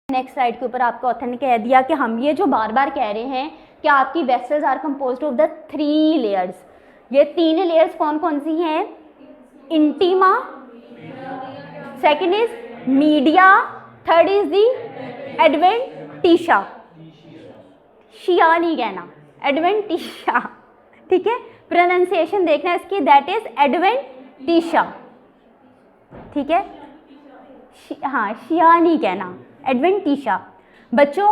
Next slide के ऊपर आपको ऑथर ने कह दिया कि हम ये जो बार बार कह रहे हैं कि आपकी vessels are composed of the 3 layers. ये 3 लेयर्स कौन कौन सी हैं? Intima, second is media, third is the adventitia. शिया नहीं कहना, एडवेंटिशा, ठीक है। प्रोनाउंसिएशन देखना है इसकी, दैट इज एडवेंटिशा, ठीक है। हाँ, शिया नहीं कहना, एडवेंटिशा। बच्चों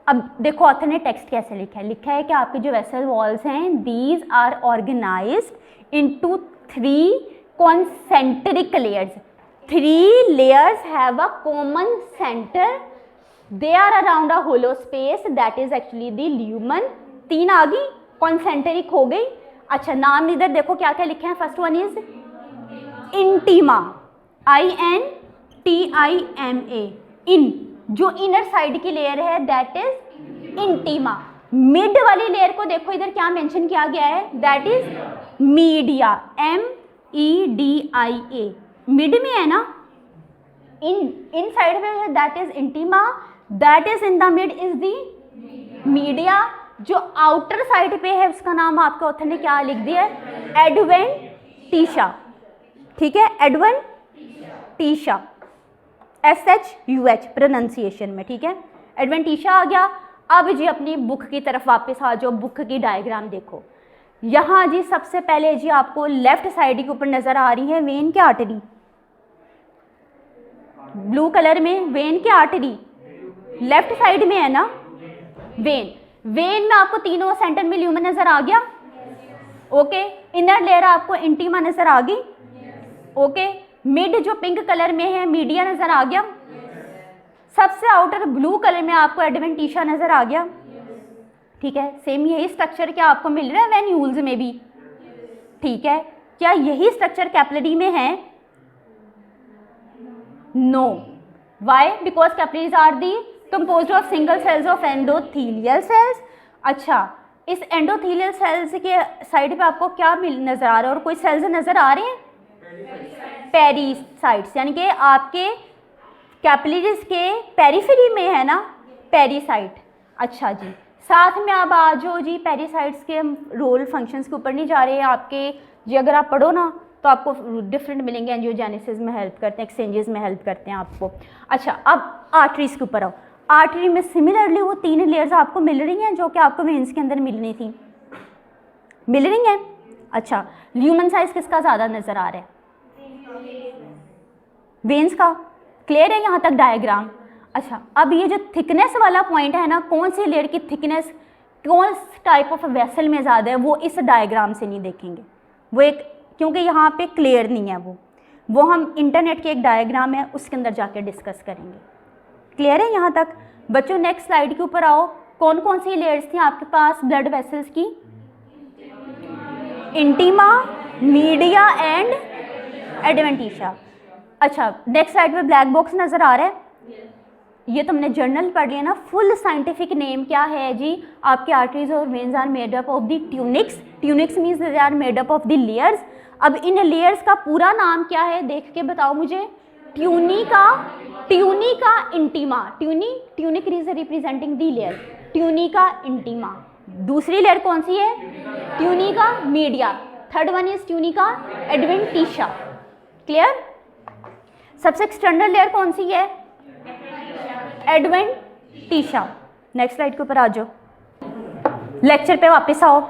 अब देखो ऑथर ने टेक्स्ट कैसे लिखा है। लिखा है कि आपके जो वेसल वॉल्स हैं, these are organised into 3 concentric layers. 3 layers have a common centre, they are around a hollow space, that is actually the lumen. 3 आ गई, कॉन्सेंट्रिक हो गई। अच्छा, नाम इधर देखो क्या क्या लिखे हैं। First one is intima, INTIMA, इन, जो इनर साइड की लेयर है दैट इज इंटीमा। मिड वाली लेयर को देखो इधर क्या मेंशन किया गया है, that is media, MEDIA, mid में है ना, इन साइड में है that is intima, that is in the mid is the media. जो आउटर साइड पे है उसका नाम आपके ऑथर ने क्या लिख दिया है, एडवेंटिशा, ठीक है, एडवेंटिशा, SHUH प्रोनाउंसिएशन में, ठीक है। एडवेंटिशा आ गया। अब जी अपनी बुक की तरफ वापस आ जाओ, बुक की डायग्राम देखो। यहाँ जी सबसे पहले जी आपको लेफ्ट साइड के ऊपर नजर आ रही है वेन की आर्टरी, ब्लू कलर में वेन की आर्टरी लेफ्ट साइड में है ना, वेन। वेन में आपको तीनों सेंटर में ल्यूमन नजर आ गया, ओके। इनर लेयर आपको इंटीमा नजर आ गई, ओके। मिड जो पिंक कलर में है मीडिया नजर आ गया। सबसे आउटर ब्लू कलर में आपको एडवेंटिशा नजर आ गया, ठीक है। सेम यही स्ट्रक्चर क्या आपको मिल रहा है वेन्यूल्स में भी, ठीक है। क्या यही स्ट्रक्चर कैपिलरी में है? No. Why? Because capillaries are the composed of single cells of endothelial cells. अच्छा, इस एंडोथीलियल सेल्स के साइड पे आपको क्या नजर आ रहा है, और कोई सेल्स नजर आ रहे हैं? पेरीसाइट्स, यानी कि आपके कैपिलरीज के पेरिफेरी में है ना, पेरीसाइट। अच्छा जी, साथ में अब आ जाओ जी, पेरीसाइट्स के रोल फंक्शंस के ऊपर नहीं जा रहे हैं आपके जी, अगर आप पढ़ो ना तो आपको डिफरेंट मिलेंगे। एंजियोजेनेसिस में हेल्प करते हैं, एक्सचेंजेस में हेल्प करते हैं आपको। अच्छा, अब आर्टरीज के ऊपर आओ। आर्टरी में सिमिलरली वो 3 लेयर्स आपको मिल रही हैं जो कि आपको वेन्स के अंदर मिलनी थी, मिल रही हैं। अच्छा, ल्यूमन साइज किसका ज़्यादा नज़र आ रहा है? वेन्स का। क्लियर है यहाँ तक डायग्राम? अच्छा, अब ये जो थिकनेस वाला पॉइंट है ना, कौन सी लेयर की थिकनेस कौन टाइप ऑफ वेसल में ज़्यादा है, वो इस डायग्राम से नहीं देखेंगे, वो एक, क्योंकि यहाँ पे क्लियर नहीं है वो हम इंटरनेट के एक डायग्राम है उसके अंदर जाके डिस्कस करेंगे। क्लियर है यहाँ तक? बच्चों नेक्स्ट स्लाइड के ऊपर आओ। कौन कौन सी लेयर्स थी आपके पास ब्लड वेसल्स की? Intima, media and adventitia. अच्छा, नेक्स्ट स्लाइड पे ब्लैक बॉक्स नजर आ रहा है, ये तुमने जर्नल पढ़ लिया ना। फुल साइंटिफिक नेम क्या है जी? आपके आर्टरीज और veins are made up of the tunics. Tunics means they are made up of the layers. अब इन लेयर्स का पूरा नाम क्या है, देख के बताओ मुझे। Tunica, tunica intima, tunic is representing the layer, tunica intima. दूसरी लेयर कौन सी है? Tunica media. Third one is tunica adventitia. Clear? सबसे एक्सटर्नल लेयर कौन सी है? एडवेंटिशा। नेक्स्ट स्लाइड के ऊपर आ जाओ, लेक्चर पे वापस आओ।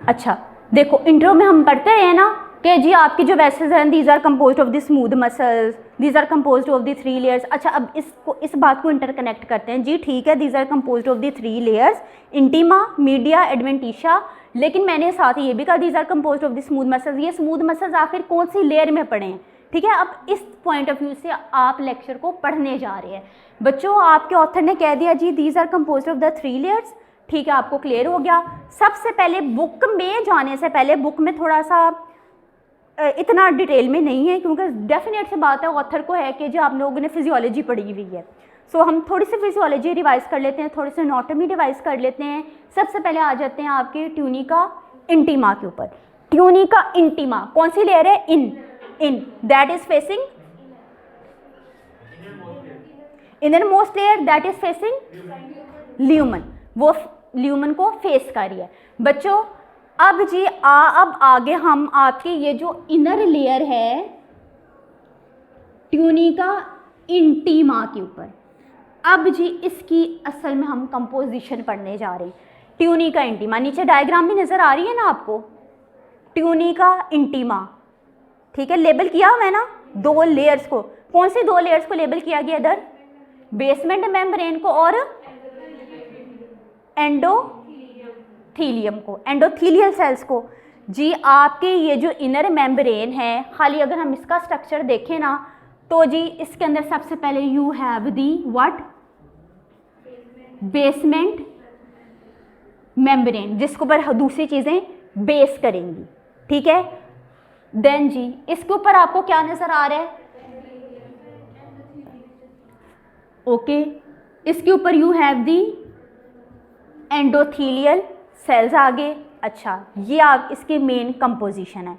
अच्छा देखो, इंट्रो में हम पढ़ते हैं ना कि जी आपकी जो वेसल्स हैं, these are composed of the smooth muscles, these are composed of the 3 layers. अच्छा, अब इस बात को इंटरकनेक्ट करते हैं जी, ठीक है। These are composed of the 3 layers, intima, media, adventitia. लेकिन मैंने साथ ही ये भी कहा these are composed of the smooth muscles. ये स्मूथ मसल्स आखिर कौन सी लेयर में पड़े हैं, ठीक है। अब इस पॉइंट ऑफ व्यू से आप लेक्चर को पढ़ने जा रहे हैं। बच्चों आपके ऑथर ने कह दिया जी these are composed of the 3 layers, ठीक है, आपको क्लियर हो गया। सबसे पहले बुक में जाने से पहले, बुक में थोड़ा सा इतना डिटेल में नहीं है, क्योंकि डेफिनेट से बात है ऑथर को है कि जो आप लोगों ने फिजियोलॉजी पढ़ी हुई है, सो हम थोड़ी सी फिजियोलॉजी रिवाइज कर लेते हैं, थोड़ी सी एनाटॉमी रिवाइज कर लेते हैं। सबसे पहले आ जाते हैं आपके ट्यूनिका इंटीमा के ऊपर। ट्यूनिका इंटीमा कौन सी लेयर है? In that is facing inner most layer that is facing lumen, वो ल्यूमन को फेस कर रही है। बच्चों अब जी अब आगे हम आपकी ये जो इनर लेयर है ट्यूनिका इंटीमा के ऊपर, अब जी इसकी असल में हम कंपोजिशन पढ़ने जा रहे हैं। ट्यूनिका इंटीमा, नीचे डायग्राम में नज़र आ रही है ना आपको, ट्यूनिका इंटीमा, ठीक है, लेबल किया हुआ है ना दो लेयर्स को। कौन से दो लेयर्स को लेबल किया गया इधर? बेसमेंट मेम्ब्रेन को और एंडोथीलियम को, एंडोथीलियल सेल्स को। जी आपके ये जो इनर मेम्ब्रेन है, खाली अगर हम इसका स्ट्रक्चर देखें ना तो जी इसके अंदर सबसे पहले you have the what? Basement membrane, जिसके ऊपर दूसरी चीज़ें बेस करेंगी, ठीक है। देन जी इसके ऊपर आपको क्या नज़र आ रहा है? ओके, इसके ऊपर you have the endothelial cells आगे। अच्छा, ये आप इसकी मेन कंपोजिशन है।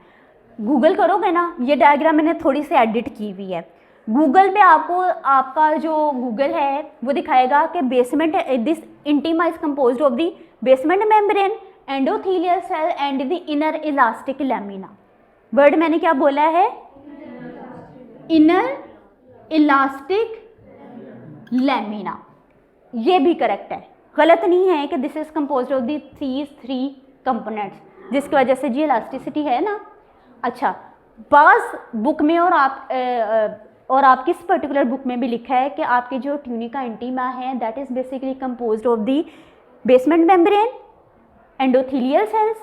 गूगल करोगे ना, ये डायग्राम मैंने थोड़ी सी एडिट की हुई है। गूगल पे आपको आपका जो गूगल है वो दिखाएगा कि basement this intima is composed of the basement membrane, endothelial cell and the inner elastic lamina. Word मैंने क्या बोला है? Inner elastic lamina. ये भी करेक्ट है, गलत नहीं है कि this is composed of the three components, जिसकी वजह से जी इलास्टिसिटी है ना। अच्छा, बाज बुक में और आप किस पर्टिकुलर बुक में भी लिखा है कि आपकी जो ट्यूनिका इंटीमा है that is basically composed of the basement membrane, endothelial cells,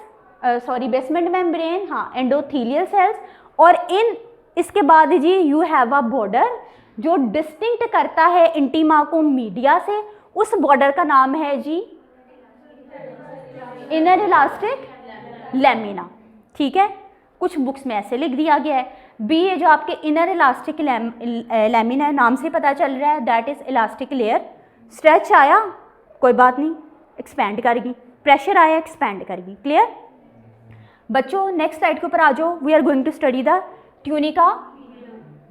sorry basement membrane, हाँ एंडोथीलियल सेल्स, और इसके बाद जी यू हैव अ बॉर्डर जो डिस्टिंक्ट करता है इंटीमा को मीडिया से। उस बॉर्डर का नाम है जी इनर इलास्टिक लैमिना, ठीक है। कुछ बुक्स में ऐसे लिख दिया गया है। बी ये जो आपके इनर इलास्टिक लैमिना है, नाम से पता चल रहा है that is elastic layer. Stretch आया कोई बात नहीं, एक्सपैंड करेगी, प्रेशर आया एक्सपैंड करेगी। क्लियर बच्चों? नेक्स्ट स्लाइड के ऊपर आ जाओ। We are going to study the tunica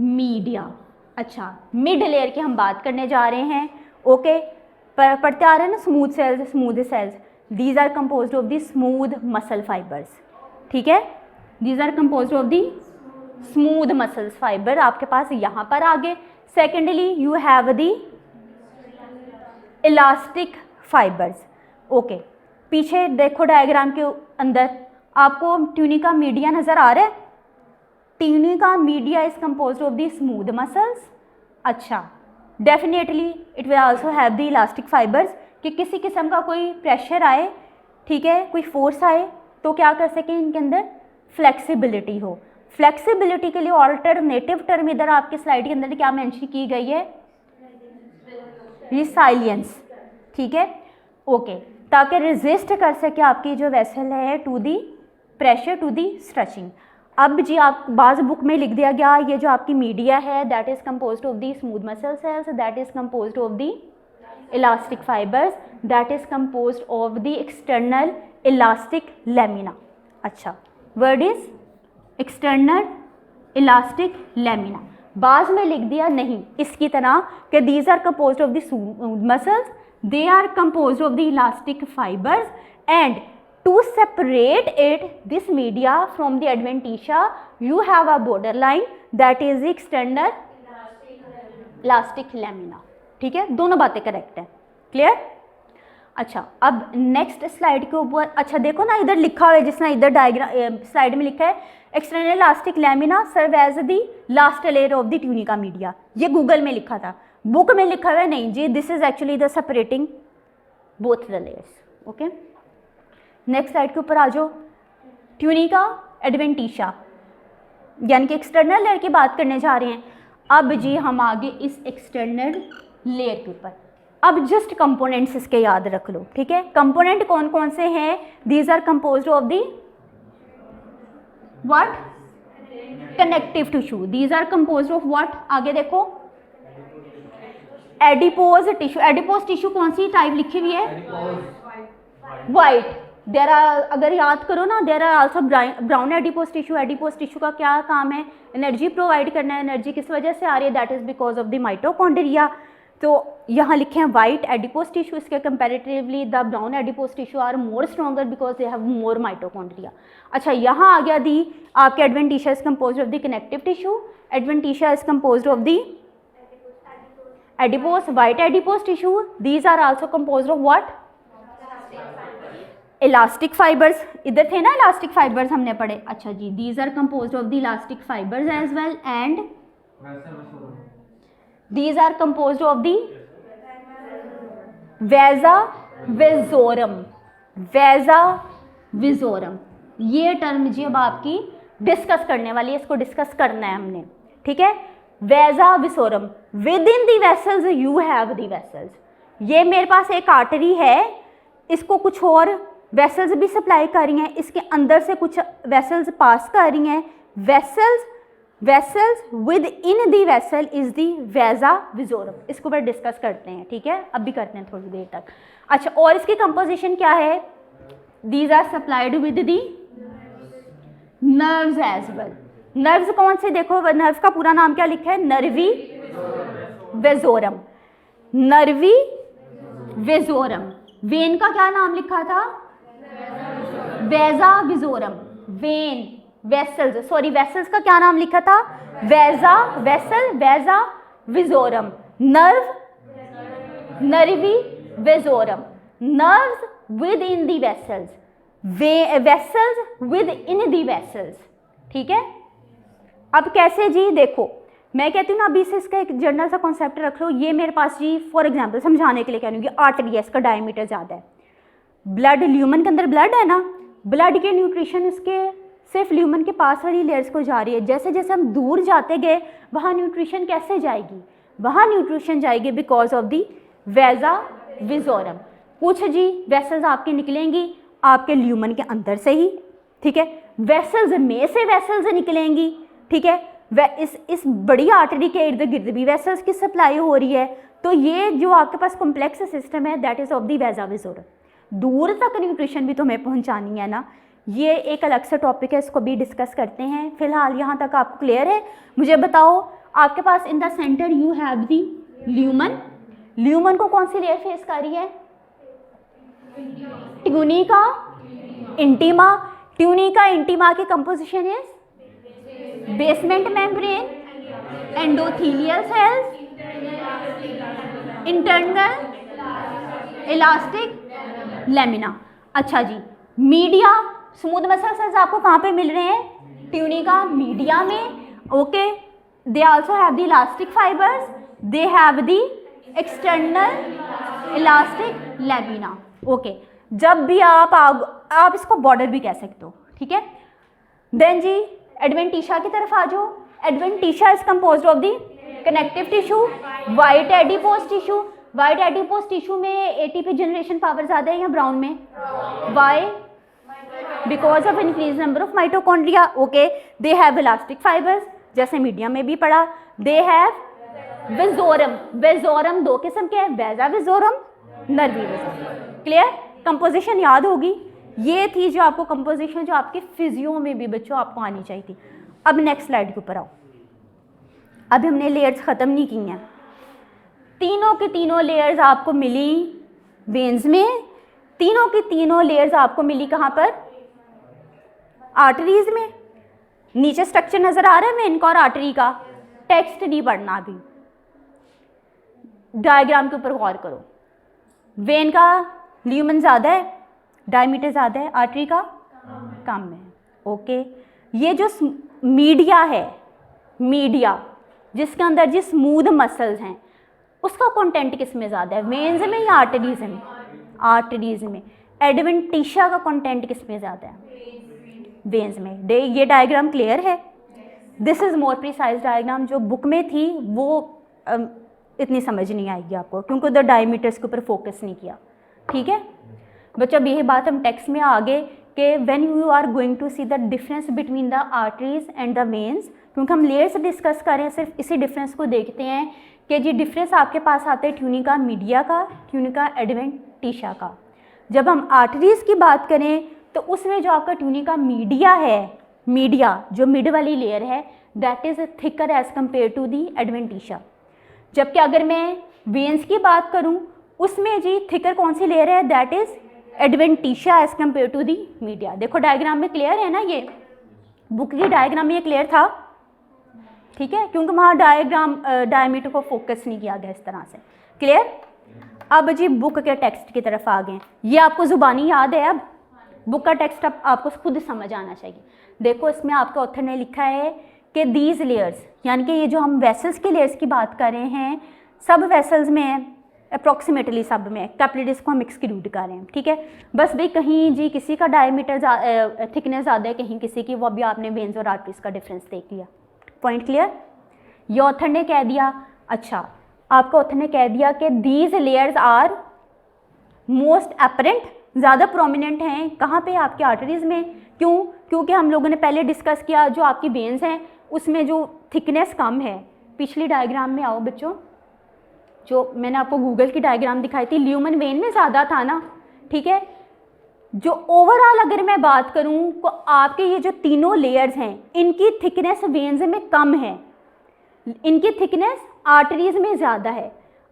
media. अच्छा, मिड लेयर की हम बात करने जा रहे हैं। ओके, पढ़ते आ रहे हैं ना, smooth cells, smooth cells, these are composed of the smooth muscle fibres, ठीक है। These are composed of the smooth muscles fibre आपके पास यहाँ पर आगे। Secondly you have the elastic fibres. Okay, पीछे देखो डायग्राम के अंदर आपको ट्यूनिका मीडिया नज़र आ रहा है। Tunica media is composed of the smooth muscles. अच्छा, definitely it will also have the elastic fibres, कि किसी किस्म का कोई प्रेशर आए, ठीक है, कोई फोर्स आए तो क्या कर सकें, इनके अंदर फ्लेक्सिबिलिटी हो। फ्लेक्सिबिलिटी के लिए ऑल्टरनेटिव टर्म इधर आपके स्लाइड के अंदर क्या मेंशन की गई है? रिसाइलियंस, ठीक है। ओके, ताकि रेजिस्ट कर सके आपकी जो वेसल है to the pressure, to the stretching. अब जी आप बाज़ बुक में लिख दिया गया ये जो आपकी मीडिया है that is composed of the smooth muscle cells, that is composed of the elastic fibres, that is composed of the external elastic lamina. अच्छा, word is external elastic lamina. बाज़ में लिख दिया नहीं इसकी तरह कि these are composed of the smooth muscles, they are composed of the elastic fibers, and to separate this media from the adventitia you have a borderline that is the external elastic lamina, ठीक है। दोनों बातें correct है। Clear? अच्छा, अब next slide के ऊपर अच्छा देखो ना, इधर लिखा हुआ है जिसने इधर डायग्राम स्लाइड में लिखा है external elastic lamina serve as the last layer of the tunica media. ये गूगल में लिखा था, बुक में लिखा हुआ है नहीं जी। This is actually the separating both the layers. Okay, next slide के ऊपर आ जाओ। ट्यूनिका एडवेंटिशा यानी कि एक्सटर्नल लेयर की बात करने जा रहे हैं। अब जी हम आगे इस एक्सटर्नल लेयर के ऊपर, अब जस्ट कंपोनेंट्स इसके याद रख लो, ठीक है। कंपोनेंट कौन कौन से हैं? These are composed of the what? Connective tissue. These are composed of what? आगे देखो, एडिपोज टिश्यू। एडिपोज टिश्यू कौन सी टाइप लिखी हुई है? वाइट। देर आर, अगर याद करो ना, there are also brown adipose tissue. Adipose tissue का क्या काम है? एनर्जी प्रोवाइड करना है। एनर्जी किस वजह से आ रही है? That is because of the mitochondria. तो यहाँ लिखे हैं वाइट एडिपोज टिश्यू, इसके comparatively the brown adipose tissue are more stronger because they have more mitochondria. अच्छा, यहाँ आ गया दी आपके adventitia is composed of the connective tissue, adventitia is composed of the adipose, white adipose tissue, these are also composed of what? Elastic fibers. इधर थे ना elastic fibers हमने पढ़े। अच्छा जी, these are composed of the elastic fibers as well and these are composed of the vasa vasorum, vasa vasorum। ये term जी अब आपकी discuss करने वाली है, इसको डिस्कस करना है हमने, ठीक है। Vasa vasorum, within the vessels you have the vessels. ये मेरे पास एक आर्टरी है, इसको कुछ और वेसल्स भी सप्लाई कर रही हैं, इसके अंदर से कुछ वेसल्स पास कर रही हैं। Vessels within the vessel is the vasa vasorum. इसको ऊपर डिस्कस करते हैं, ठीक है, अब भी करते हैं थोड़ी देर तक। अच्छा, और इसकी कंपोजिशन क्या है? These are supplied with the nerves as well. Nerves कौन से? देखो नर्व का पूरा नाम क्या लिखा है? Nervi vasorum, nervi vasorum. Vein का क्या नाम लिखा था? Vasa vasorum. Vein, vessels, sorry vessels का क्या नाम लिखा था? Vasa, vessel, vasa vasorum. Nerve, nervi vasorum. Nerves within the vessels, vessels within the vessels, ठीक है। अब कैसे जी? देखो मैं कहती हूँ ना, अभी से इसका एक जनरल सा कॉन्सेप्ट रख लो। ये मेरे पास जी फॉर एग्जांपल समझाने के लिए कह रही हूँ, ये आर्टरी है, इसका डायमीटर ज़्यादा है। ब्लड, ल्यूमन के अंदर ब्लड है ना, ब्लड के न्यूट्रिशन उसके सिर्फ ल्यूमन के पास वाली लेयर्स को जा रही है। जैसे जैसे हम दूर जाते गए वहाँ न्यूट्रिशन कैसे जाएगी? वहाँ न्यूट्रिशन जाएगी बिकॉज ऑफ दी वैजा विजोरम। कुछ जी वेसल्स आपकी निकलेंगी आपके ल्यूमन के अंदर से ही, ठीक है, वेसल्स में से वेसल्स निकलेंगी, ठीक है। वह इस बड़ी आर्टरी के इर्द गिर्द भी वेसल्स की सप्लाई हो रही है। तो ये जो आपके पास कॉम्प्लेक्स सिस्टम है दैट इज ऑफ दी वैजा विजोरम। दूर तक न्यूट्रिशन भी तुम्हें पहुंचानी है ना, ये एक अलग से टॉपिक है, इसको भी डिस्कस करते हैं। फिलहाल यहाँ तक आपको क्लियर है? मुझे बताओ, आपके पास in the centre you have the lumen. Lumen को कौन सी लेयर फेस कर रही है? Tunica intima. ट्यूनिका इंटीमा की composition is basement membrane, endothelial cells, internal elastic lamina. अच्छा जी, मीडिया, स्मूथ मसल सेल्स आपको कहाँ पे मिल रहे हैं? ट्यूनिका मीडिया में, okay. They also have the elastic fibres, they have the external elastic lamina, okay. जब भी आप इसको बॉर्डर भी कह सकते हो, ठीक है। देन जी एडवेंटिशिया की तरफ आ जाओ। Adventitia is composed of the connective tissue, white adipose tissue. White adipose tissue में एटीपी जनरेशन पावर ज़्यादा है या ब्राउन में? Why? Because of increase number of mitochondria, okay. They have elastic fibres, जैसे मीडिया में भी पढ़ा। They have विजोरम। विजोरम दो किस्म के हैं, वैजा विजोरम, नर्वी विजोरम। क्लियर? कंपोजिशन याद होगी। ये थी जो आपको कंपोजिशन जो आपके फिजियो में भी बच्चों आपको आनी चाहिए थी। अब नेक्स्ट स्लाइड के ऊपर आओ। अभी हमने लेयर्स ख़त्म नहीं की हैं। तीनों की तीनों लेयर्स आपको मिली वेन्स में, तीनों की तीनों लेयर्स आपको मिली कहाँ पर? आर्टरीज में। नीचे स्ट्रक्चर नजर आ रहा है वेन का और आर्टरी का, टेक्स्ट नहीं पढ़ना अभी, डायग्राम के ऊपर गौर करो। वेन का ल्यूमन ज़्यादा है, डायमीटर ज़्यादा है, आर्टरी का कम है, ओके। ये जो मीडिया है, मीडिया जिसके अंदर जी स्मूथ मसल्स हैं, उसका कंटेंट किस में ज़्यादा है? वेन्स में या आर्टरीज में? आर्टरीज में। एडवेंटिशिया का कंटेंट किस में ज़्यादा है? वेन्स में। ये डायग्राम क्लियर है? This is more precise diagram. जो बुक में थी वो इतनी समझ नहीं आएगी आपको, क्योंकि उधर डायमीटर्स के ऊपर फोकस नहीं किया, ठीक है बच्चों। अब यही बात हम टेक्स्ट में आगे कि when you are going to see the difference between the arteries and the veins, क्योंकि हम लेयर्स डिस्कस कर रहे हैं, सिर्फ इसी डिफरेंस को देखते हैं कि जी डिफरेंस आपके पास आता है ट्यूनिका मीडिया का, ट्यूनिका एडवेंटिशिया का। जब हम आर्टरीज की बात करें तो उसमें जो आपका ट्यूनिका मीडिया है, मीडिया जो मिड वाली लेयर है, that is thicker as compare to the adventitia. जबकि अगर मैं वेन्स की बात करूं उसमें जी थिकर कौन सी लेयर है, that is adventitia as compare to the media. देखो डायग्राम में क्लियर है ना, ये बुक की डायग्राम में ये क्लियर था, ठीक है, क्योंकि वहाँ डायमीटर को फोकस नहीं किया गया इस तरह से। क्लियर। अब जी बुक के टेक्स्ट की तरफ आ गए, ये आपको जुबानी याद है, अब बुक का टेक्स्ट अब आपको खुद समझ आना चाहिए। देखो इसमें आपके ऑथर ने लिखा है कि दीज लेयर्स, यानी कि ये जो हम वेसल्स के लेयर्स की बात कर रहे हैं, सब वेसल्स में है, अप्रॉक्सीमेटली सब में, कैपिलरीज को हम एक्सक्लूड कर रहे हैं, ठीक है। बस भाई कहीं जी किसी का डायमीटर थिकनेस ज़्यादा है, कहीं किसी की, वो अभी आपने वेन्स और आर्टरीज का डिफरेंस देख लिया। Point clear. ये ऑथर ने कह दिया। अच्छा, आपका ऑथर ने कह दिया कि these layers are most apparent, ज़्यादा प्रोमिनेंट हैं कहाँ पे, आपके आर्टरीज में। क्यों? क्योंकि हम लोगों ने पहले डिस्कस किया जो आपकी वेन्स हैं उसमें जो थिकनेस कम है। पिछली डायग्राम में आओ बच्चों, जो मैंने आपको गूगल की डायग्राम दिखाई थी, ल्यूमन वेन में ज़्यादा था ना, ठीक है। जो ओवरऑल अगर मैं बात करूं तो आपके ये जो तीनों लेयर्स हैं इनकी थिकनेस वेन्स में कम है, इनकी थिकनेस आर्टरीज में ज़्यादा है।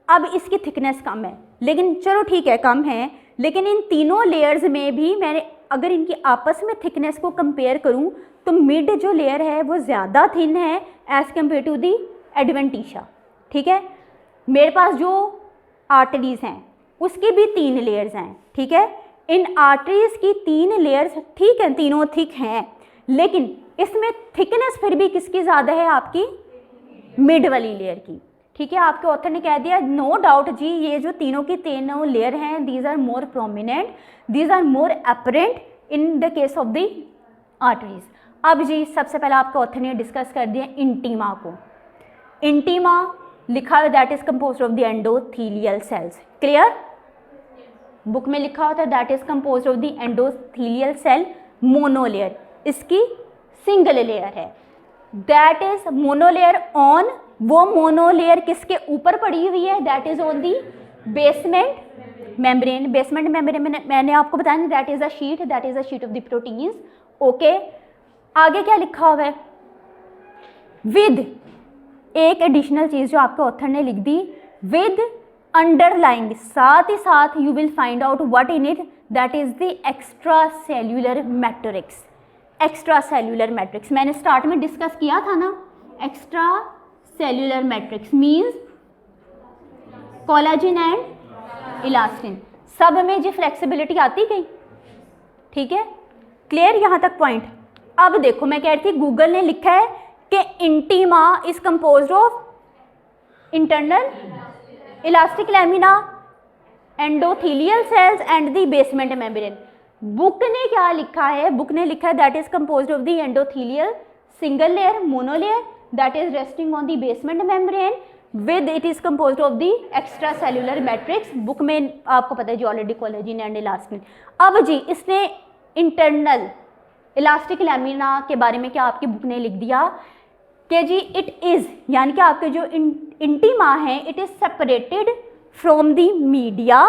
अब इसकी थिकनेस कम है, लेकिन चलो ठीक है कम है, लेकिन इन तीनों लेयर्स में भी मैंने अगर इनकी आपस में थिकनेस को कंपेयर करूं तो मिड जो लेयर है वो ज़्यादा थिन है as compare to the adventitia, ठीक है। मेरे पास जो आर्टरीज हैं उसकी भी 3 लेयर्स हैं, ठीक है। इन आर्टरीज की 3 लेयर्स ठीक है, तीनों थिक हैं, लेकिन इसमें थिकनेस फिर भी किसकी ज़्यादा है, आपकी मिड वाली लेयर की, ठीक है। आपके ऑथर ने कह दिया नो डाउट जी ये जो तीनों की तीनों लेयर हैं these are more prominent, these are more apparent in the case of the arteries. अब जी सबसे पहले आपके ऑथर ने डिस्कस कर दिया इंटीमा को। इंटीमा लिखा है that is composed of the endothelial cells. Clear. Book में लिखा होता है that is composed of the endothelial cell monolayer, इसकी सिंगल लेयर है। दैट इज मोनोलेयर ऑन, वो मोनोलेयर किसके ऊपर पड़ी हुई है, that is on the basement membrane. Basement membrane मैंने आपको बताया that is a sheet, that is a sheet of the proteins. Okay, आगे क्या लिखा हुआ है, विद एक एडिशनल चीज जो आपके ऑथर ने लिख दी, विद अंडरलाइंग, साथ ही साथ you will find out what in it, that is the extra cellular matrix. Extra cellular matrix मैंने स्टार्ट में डिस्कस किया था ना, extra cellular matrix means collagen and elastin, सब में जी फ्लेक्सिबिलिटी आती गई, ठीक है। क्लियर यहाँ तक पॉइंट। अब देखो मैं कह रही थी गूगल ने लिखा है कि intima is composed of internal elastic lamina, endothelial cells and the basement membrane. Book ने क्या लिखा है, बुक ने लिखा है that is composed of the endothelial single layer monolayer that is resting on the basement membrane with it is composed of the extra cellular matrix. Book में आपको पता है जी ऑलरेडी कोलेजन एंड इलास्टिन। अब जी इसने internal elastic lamina के बारे में क्या आपकी बुक ने लिख दिया कि जी इट इज़, यानी कि आपके जो इंटीमा है it is separated from the media,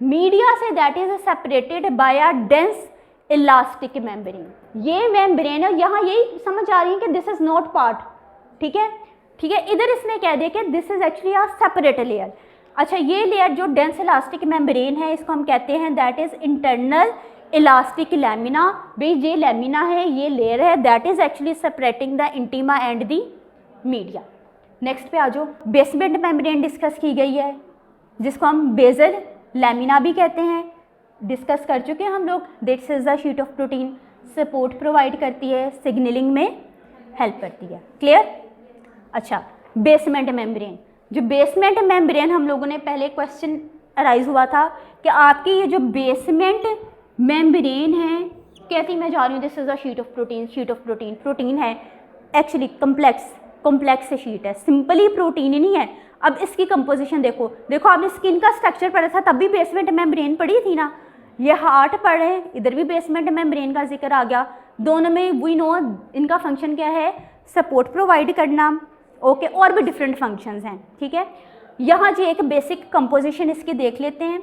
media say that is separated by a dense elastic membrane. ये मेम्ब्रेन है, यहाँ यही समझ आ रही है कि दिस इज नॉट पार्ट, ठीक है, ठीक है। इधर इसने कह दिया कि this is actually a separate layer. अच्छा, ये लेयर जो डेंस इलास्टिक मेम्ब्रेन है इसको हम कहते हैं that is internal elastic lamina. भाई ये लैमिना है, ये लेयर है that is actually separating the intima and the media. Next पे आ जाओ, बेसमेंट मेम्ब्रेन डिस्कस की गई है जिसको हम बेजल लैमिना भी कहते हैं, डिस्कस कर चुके हैं हम लोग। This is the sheet of protein, support provide करती है, सिग्नलिंग में हेल्प करती है। क्लियर। अच्छा, बेसमेंट मेम्ब्रेन, जो बेसमेंट मेम्ब्रेन हम लोगों ने पहले क्वेश्चन अराइज हुआ था कि आपकी ये जो बेसमेंट मेम्ब्रेन है, कहती मैं जा रही हूँ this is a sheet of protein, sheet of protein, protein है एक्चुअली कॉम्प्लेक्स शीट है, सिंपली प्रोटीन ही नहीं है। अब इसकी कंपोजिशन देखो, देखो आपने स्किन का स्ट्रक्चर पढ़ा था तब भी बेसमेंट मेम्ब्रेन पढ़ी थी ना, ये हार्ट पढ़े इधर भी बेसमेंट मेम्ब्रेन का जिक्र आ गया। दोनों में वी नो इनका फंक्शन क्या है, सपोर्ट प्रोवाइड करना, ओके, और भी डिफरेंट फंक्शंस हैं, ठीक है। यहाँ जी एक बेसिक कंपोजिशन इसकी देख लेते हैं।